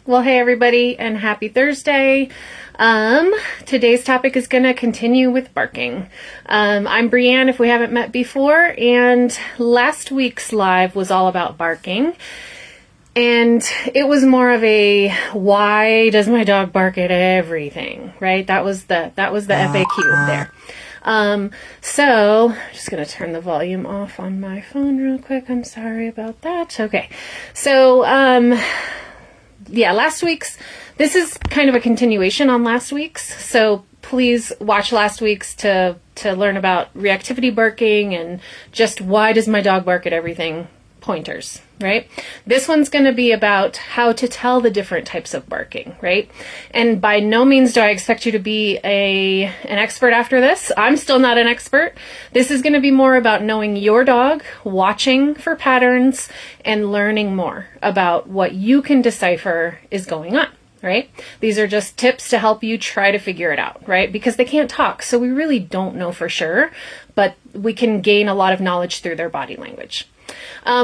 Well, hey everybody, and happy Thursday. Today's topic is going to continue with barking. I'm Brianne, if we haven't met before, and last week's live was all about barking. And it was more of a, why does my dog bark at everything, right? That was the FAQ there. So just going to turn the volume off on my phone real quick. I'm sorry about that. Okay. So, yeah, this is kind of a continuation on last week's. So please watch last week's to learn about reactivity barking and just why does my dog bark at everything pointers, right? This one's going to be about how to tell the different types of barking, right? And by no means do I expect you to be an expert after this. I'm still not an expert. This is going to be more about knowing your dog, watching for patterns, and learning more about what you can decipher is going on, right? These are just tips to help you try to figure it out, right? Because they can't talk, so we really don't know for sure, but we can gain a lot of knowledge through their body language.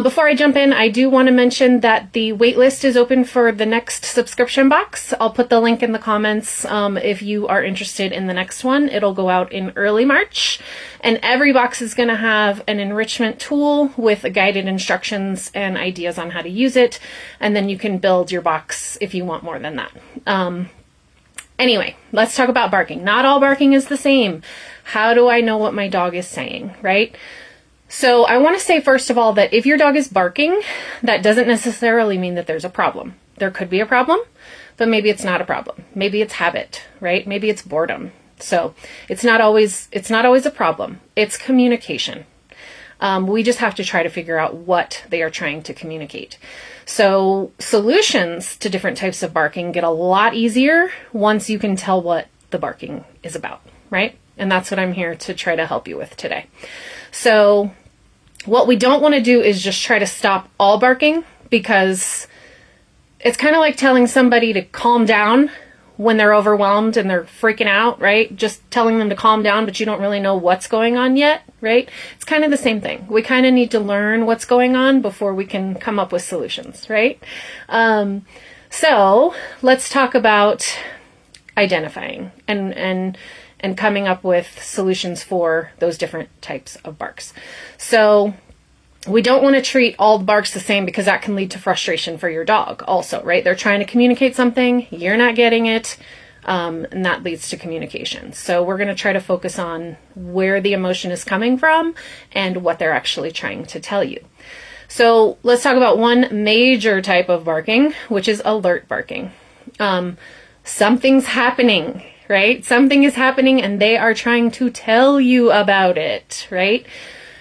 Before I jump in, I do want to mention that the waitlist is open for the next subscription box. I'll put the link in the comments if you are interested in the next one. It'll go out in early March, and every box is going to have an enrichment tool with guided instructions and ideas on how to use it, and then you can build your box if you want more than that. Anyway, let's talk about barking. Not all barking is the same. How do I know what my dog is saying, right? So I want to say, first of all, that if your dog is barking, that doesn't necessarily mean that there's a problem. There could be a problem, but maybe it's not a problem. Maybe it's habit, right? Maybe it's boredom. So it's not always a problem. It's communication. We just have to try to figure out what they are trying to communicate. So solutions to different types of barking get a lot easier once you can tell what the barking is about, right? And that's what I'm here to try to help you with today. So what we don't want to do is just try to stop all barking, because it's kind of like telling somebody to calm down when they're overwhelmed and they're freaking out, right? Just telling them to calm down, but you don't really know what's going on yet, right? It's kind of the same thing. We kind of need to learn what's going on before we can come up with solutions, right? So let's talk about identifying and coming up with solutions for those different types of barks. So we don't want to treat all the barks the same, because that can lead to frustration for your dog also, right? They're trying to communicate something, you're not getting it, and that leads to communication. So we're going to try to focus on where the emotion is coming from and what they're actually trying to tell you. So let's talk about one major type of barking, which is alert barking. Something's happening, right? Something is happening and they are trying to tell you about it, right?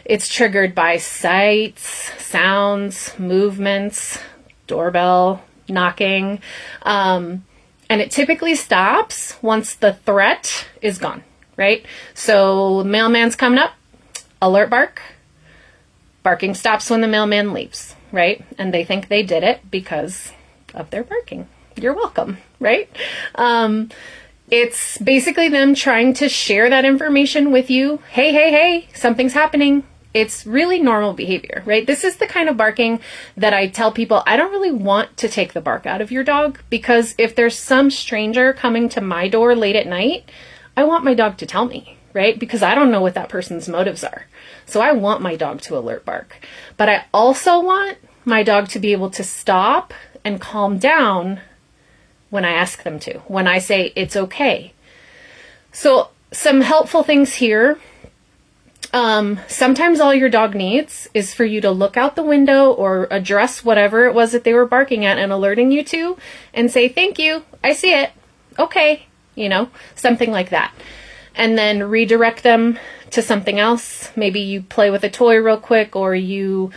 It's triggered by sights, sounds, movements, doorbell, knocking, and it typically stops once the threat is gone, right? So the mailman's coming up, alert bark. Barking stops when the mailman leaves, right? And they think they did it because of their barking. You're welcome, right? It's basically them trying to share that information with you. Hey, something's happening. It's really normal behavior, right? This is the kind of barking that I tell people, I don't really want to take the bark out of your dog, because if there's some stranger coming to my door late at night, I want my dog to tell me, right? Because I don't know what that person's motives are. So I want my dog to alert bark. But I also want my dog to be able to stop and calm down when I ask them to, when I say it's okay. So some helpful things here. Sometimes all your dog needs is for you to look out the window or address whatever it was that they were barking at and alerting you to, and say, thank you, I see it, okay, something like that. And then redirect them to something else. Maybe you play with a toy real quick, or you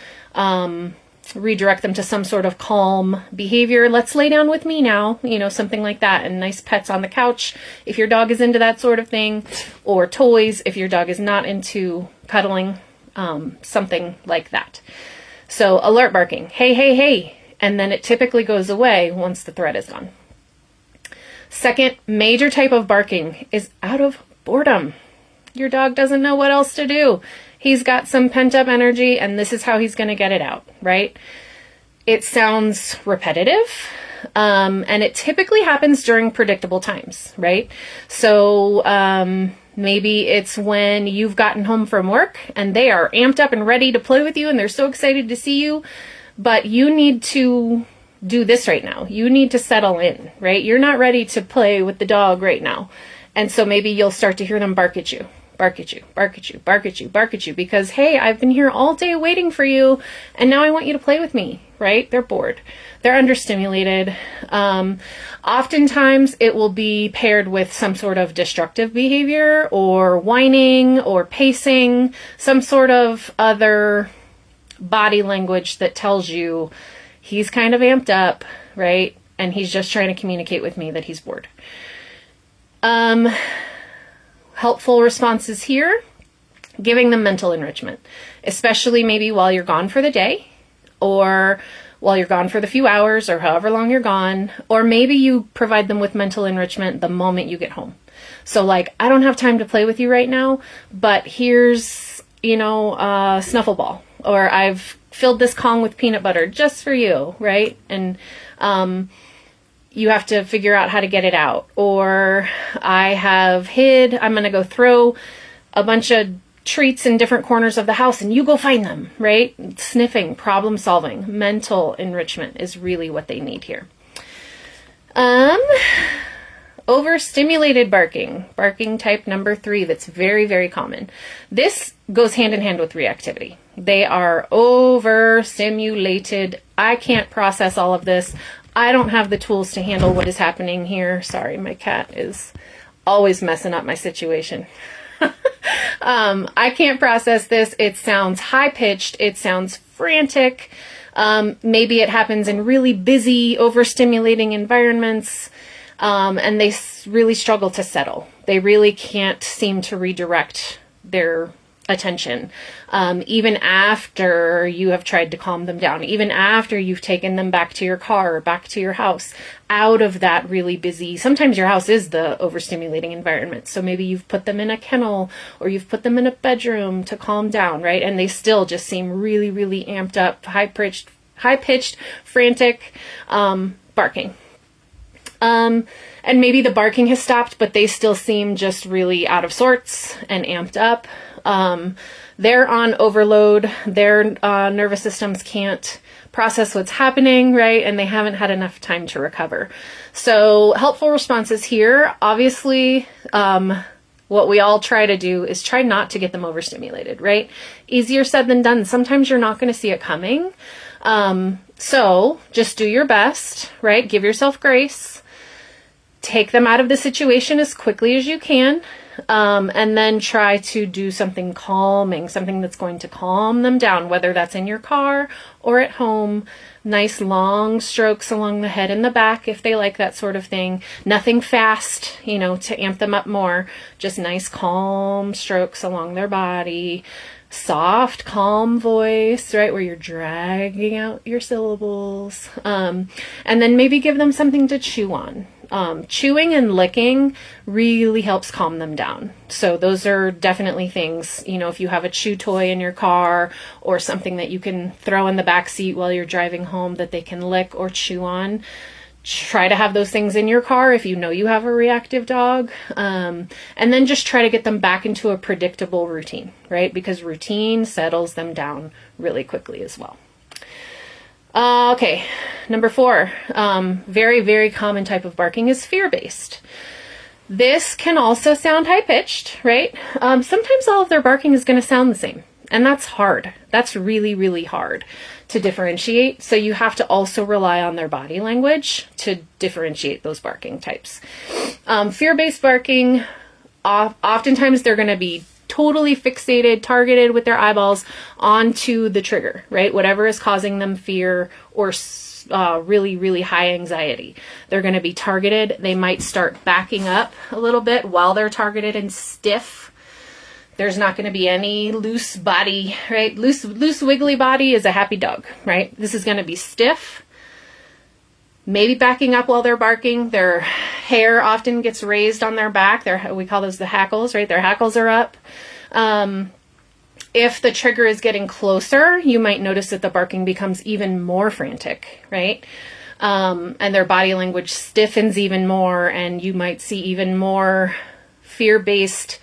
redirect them to some sort of calm behavior. Let's lay down with me now, something like that. And nice pets on the couch if your dog is into that sort of thing, or toys if your dog is not into cuddling, something like that. So alert barking, hey, and then it typically goes away once the threat is gone. Second major type of barking is out of boredom. Your dog doesn't know what else to do. He's got some pent-up energy, and this is how he's going to get it out, right? It sounds repetitive. And it typically happens during predictable times, right? So maybe it's when you've gotten home from work and they are amped up and ready to play with you and they're so excited to see you, but you need to do this right now. You need to settle in, right? You're not ready to play with the dog right now. And so maybe you'll start to hear them bark at you, bark at you, bark at you, bark at you, bark at you, because, hey, I've been here all day waiting for you, and now I want you to play with me, right? They're bored. They're understimulated. Oftentimes it will be paired with some sort of destructive behavior or whining or pacing, some sort of other body language that tells you he's kind of amped up, right? And he's just trying to communicate with me that he's bored. Helpful responses here, giving them mental enrichment, especially maybe while you're gone for the day or while you're gone for the few hours or however long you're gone, or maybe you provide them with mental enrichment the moment you get home. So like, I don't have time to play with you right now, but here's, a snuffle ball, or I've filled this Kong with peanut butter just for you, right? And, you have to figure out how to get it out. Or I'm going to go throw a bunch of treats in different corners of the house and you go find them, right? Sniffing, problem solving, mental enrichment is really what they need here. Overstimulated barking type number 3, that's very, very common. This goes hand in hand with reactivity. They are overstimulated. I can't process all of this. I don't have the tools to handle what is happening here. Sorry, my cat is always messing up my situation. I can't process this. It sounds high-pitched. It sounds frantic. Maybe it happens in really busy, overstimulating environments, and they really struggle to settle. They really can't seem to redirect their attention, even after you have tried to calm them down, even after you've taken them back to your car or back to your house, out of that really busy, sometimes your house is the overstimulating environment. So maybe you've put them in a kennel or you've put them in a bedroom to calm down, right? And they still just seem really, really amped up, high-pitched, frantic, barking. And maybe the barking has stopped, but they still seem just really out of sorts and amped up. They're on overload. Their nervous systems can't process what's happening, right? And they haven't had enough time to recover. So helpful responses here. Obviously, what we all try to do is try not to get them overstimulated, right? Easier said than done. Sometimes you're not going to see it coming. So just do your best, right? Give yourself grace. Take them out of the situation as quickly as you can. And then try to do something calming, something that's going to calm them down, whether that's in your car or at home. Nice long strokes along the head and the back if they like that sort of thing. Nothing fast, to amp them up more. Just nice calm strokes along their body. Soft, calm voice, right, where you're dragging out your syllables. And then maybe give them something to chew on. Chewing and licking really helps calm them down. So those are definitely things, if you have a chew toy in your car or something that you can throw in the back seat while you're driving home that they can lick or chew on, try to have those things in your car if you know you have a reactive dog. And then just try to get them back into a predictable routine, right? Because routine settles them down really quickly as well. Okay, number 4, very, very common type of barking is fear-based. This can also sound high-pitched, right? Sometimes all of their barking is going to sound the same, and that's hard. That's really, really hard to differentiate. So you have to also rely on their body language to differentiate those barking types. Fear-based barking, oftentimes they're going to be totally fixated, targeted with their eyeballs onto the trigger, right? Whatever is causing them fear or really, really high anxiety. They're going to be targeted. They might start backing up a little bit while they're targeted and stiff. There's not going to be any loose body, right? Loose wiggly body is a happy dog, right? This is going to be stiff. Maybe backing up while they're barking. Their hair often gets raised on their back. We call those the hackles, right? Their hackles are up. If the trigger is getting closer, you might notice that the barking becomes even more frantic, right? and their body language stiffens even more, and you might see even more fear-based,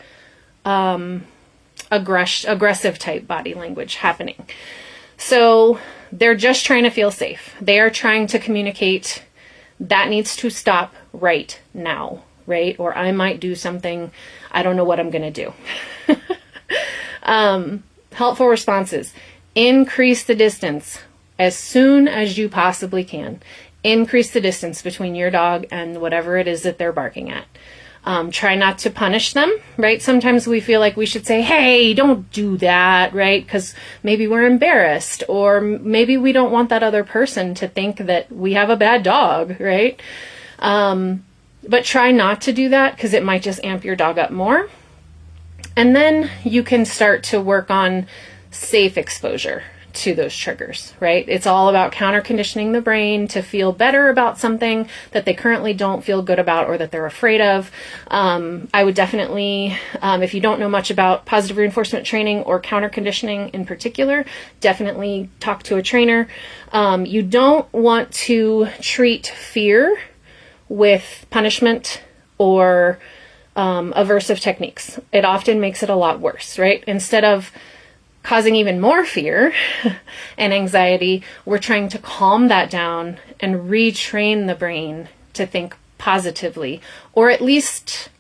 aggressive type body language happening. So they're just trying to feel safe. They are trying to communicate that needs to stop right now, right? Or I might do something, I don't know what I'm going to do. Helpful responses. Increase the distance as soon as you possibly can. Increase the distance between your dog and whatever it is that they're barking at. Try not to punish them, right? Sometimes we feel like we should say, hey, don't do that, right? Because maybe we're embarrassed, or maybe we don't want that other person to think that we have a bad dog, right? But try not to do that, because it might just amp your dog up more. And then you can start to work on safe exposure to those triggers, right? It's all about counter conditioning the brain to feel better about something that they currently don't feel good about or that they're afraid of. I would definitely, if you don't know much about positive reinforcement training or counter conditioning in particular, definitely talk to a trainer. You don't want to treat fear with punishment or aversive techniques. It often makes it a lot worse, right? Instead of causing even more fear and anxiety, we're trying to calm that down and retrain the brain to think positively. Or at least,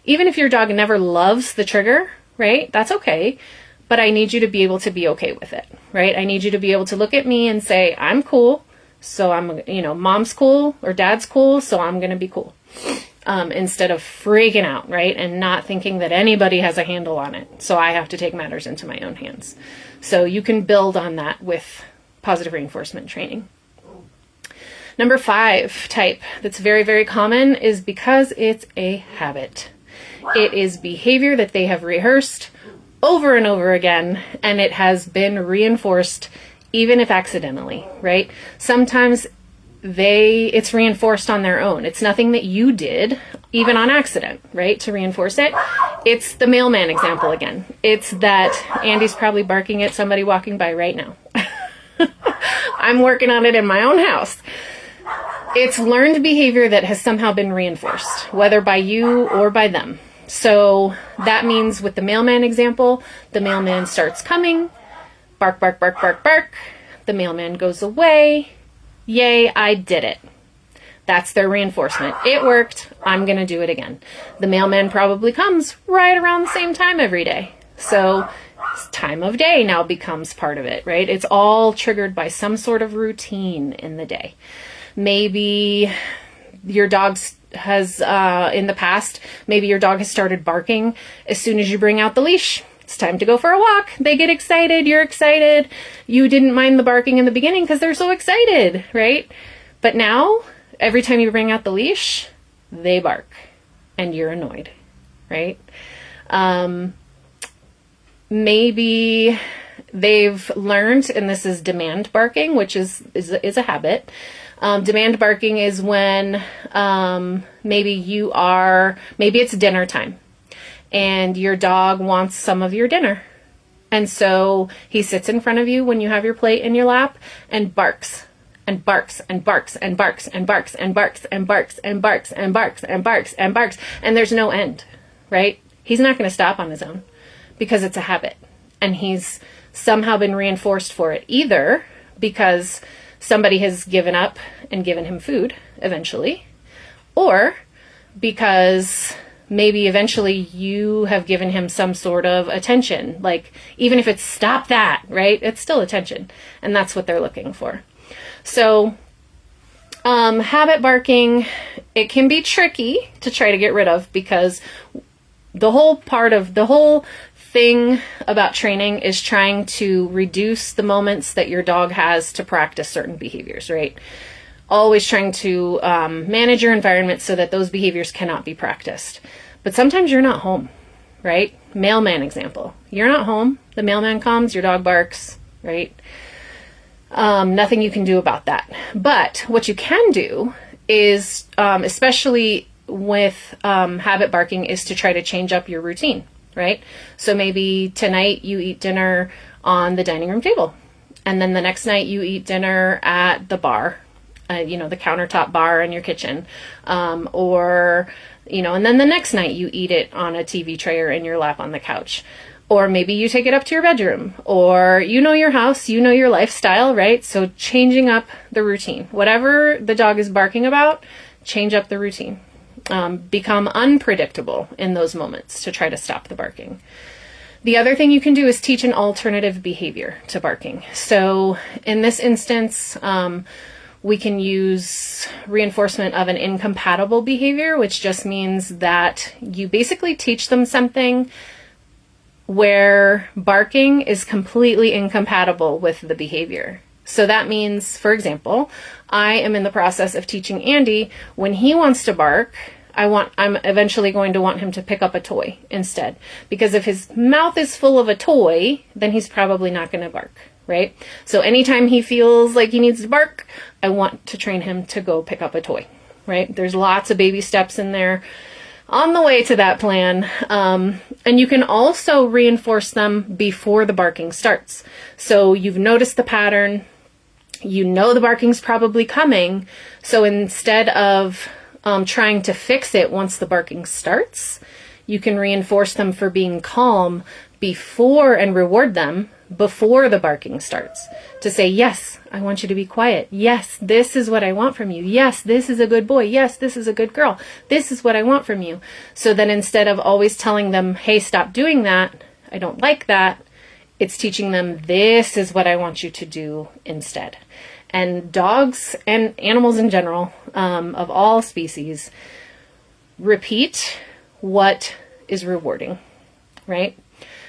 even if your dog never loves the trigger, right? That's okay. But I need you to be able to be okay with it, right? I need you to be able to look at me and say, I'm cool. So mom's cool or dad's cool. So I'm going to be cool. Instead of freaking out, right? And not thinking that anybody has a handle on it. So I have to take matters into my own hands. So you can build on that with positive reinforcement training. Number 5 type that's very, very common is because it's a habit. It is behavior that they have rehearsed over and over again, and it has been reinforced even if accidentally, right? Sometimes it's reinforced on their own. It's nothing that you did, even on accident, right, to reinforce it. It's the mailman example again. It's that Andy's probably barking at somebody walking by right now. I'm working on it in my own house. It's learned behavior that has somehow been reinforced, whether by you or by them. So that means with the mailman example, the mailman starts coming, bark, bark, bark, bark, bark. The mailman goes away. Yay, I did it. That's their reinforcement. It worked. I'm going to do it again. The mailman probably comes right around the same time every day. So time of day now becomes part of it, right? It's all triggered by some sort of routine in the day. Maybe your dog has, in the past, maybe your dog has started barking as soon as you bring out the leash. It's time to go for a walk. They get excited. You're excited. You didn't mind the barking in the beginning because they're so excited, right? But now, every time you bring out the leash, they bark and you're annoyed, right? Maybe they've learned, and this is demand barking, which is a habit. Demand barking is when maybe it's dinner time. And your dog wants some of your dinner. And so he sits in front of you when you have your plate in your lap and barks and barks and barks and barks and barks and barks and barks and barks and barks and barks and barks. And there's no end, right? He's not going to stop on his own because it's a habit. And he's somehow been reinforced for it, either because somebody has given up and given him food eventually, or because maybe eventually you have given him some sort of attention. Like, even if it's stop that, right? It's still attention. And that's what they're looking for. So, habit barking, it can be tricky to try to get rid of because the whole thing about training is trying to reduce the moments that your dog has to practice certain behaviors, right? Always trying to manage your environment so that those behaviors cannot be practiced. But sometimes you're not home, right? Mailman example. You're not home. The mailman comes, your dog barks, right? Nothing you can do about that. But what you can do is, especially with habit barking, is to try to change up your routine, right? So maybe tonight you eat dinner on the dining room table. And then the next night you eat dinner at the bar. the countertop bar in your kitchen, or, and then the next night you eat it on a TV tray or in your lap on the couch. Or maybe you take it up to your bedroom, or your house, your lifestyle, right? So changing up the routine. Whatever the dog is barking about, change up the routine. Become unpredictable in those moments to try to stop the barking. The other thing you can do is teach an alternative behavior to barking. So in this instance, we can use reinforcement of an incompatible behavior, which just means that you basically teach them something where barking is completely incompatible with the behavior. So that means, for example, I am in the process of teaching Andy, when he wants to bark, I'm eventually going to want him to pick up a toy instead. Because if his mouth is full of a toy, then he's probably not going to bark, right? So anytime he feels like he needs to bark, I want to train him to go pick up a toy, right? There's lots of baby steps in there on the way to that plan. And you can also reinforce them before the barking starts. So you've noticed the pattern, the barking's probably coming. So instead of trying to fix it once the barking starts, you can reinforce them for being calm before and reward them before the barking starts. To say, yes, I want you to be quiet. Yes, this is what I want from you. Yes, this is a good boy. Yes, this is a good girl. This is what I want from you. So then instead of always telling them, hey, stop doing that, I don't like that, it's teaching them, this is what I want you to do instead. And dogs and animals in general, of all species, repeat what is rewarding, right?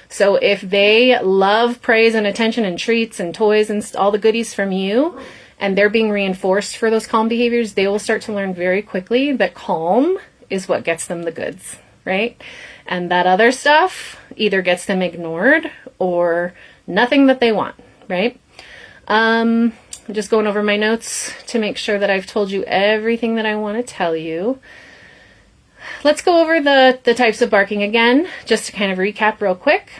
So if they love praise and attention and treats and toys and all the goodies from you, and they're being reinforced for those calm behaviors, they will start to learn very quickly that calm is what gets them the goods, right? And that other stuff either gets them ignored or nothing that they want, right? I'm just going over my notes to make sure that I've told you everything that I want to tell you. Let's go over the types of barking again, just to kind of recap real quick.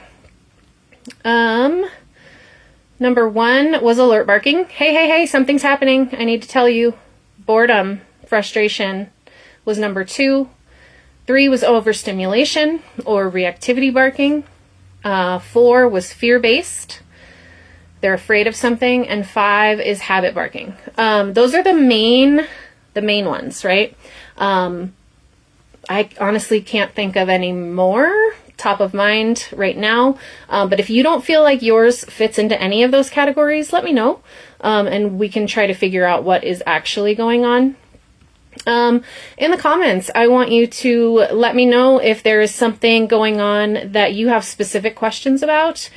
Number 1 was alert barking. Hey, hey, hey, something's happening. I need to tell you. Boredom, frustration was number 2. 3 was overstimulation or reactivity barking. 4 was fear-based. They're afraid of something. And 5 is habit barking. Those are the main ones, right? I honestly can't think of any more top of mind right now. But if you don't feel like yours fits into any of those categories, let me know. And we can try to figure out what is actually going on. In the comments, I want you to let me know if there is something going on that you have specific questions about.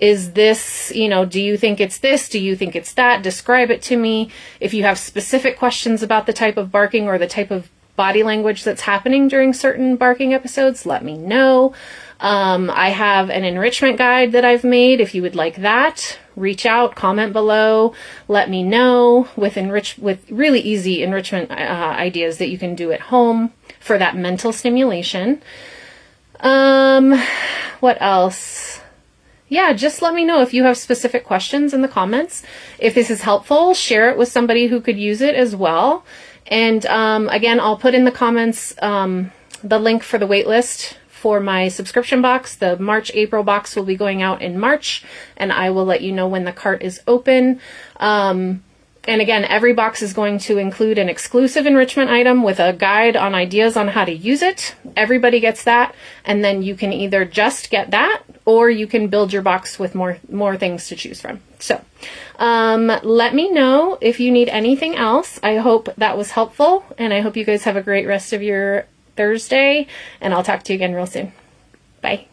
Is this, do you think it's this? Do you think it's that? Describe it to me. If you have specific questions about the type of barking or the type of body language that's happening during certain barking episodes, let me know. I have an enrichment guide that I've made. If you would like that, reach out, comment below, let me know with really easy enrichment ideas that you can do at home for that mental stimulation. What else? Yeah, just let me know if you have specific questions in the comments. If this is helpful, share it with somebody who could use it as well. And again, I'll put in the comments the link for the wait list for my subscription box. The March-April box will be going out in March, and I will let you know when the cart is open. And again, every box is going to include an exclusive enrichment item with a guide on ideas on how to use it. Everybody gets that, and then you can either just get that, or you can build your box with more things to choose from. So let me know if you need anything else. I hope that was helpful, and I hope you guys have a great rest of your Thursday, and I'll talk to you again real soon. Bye.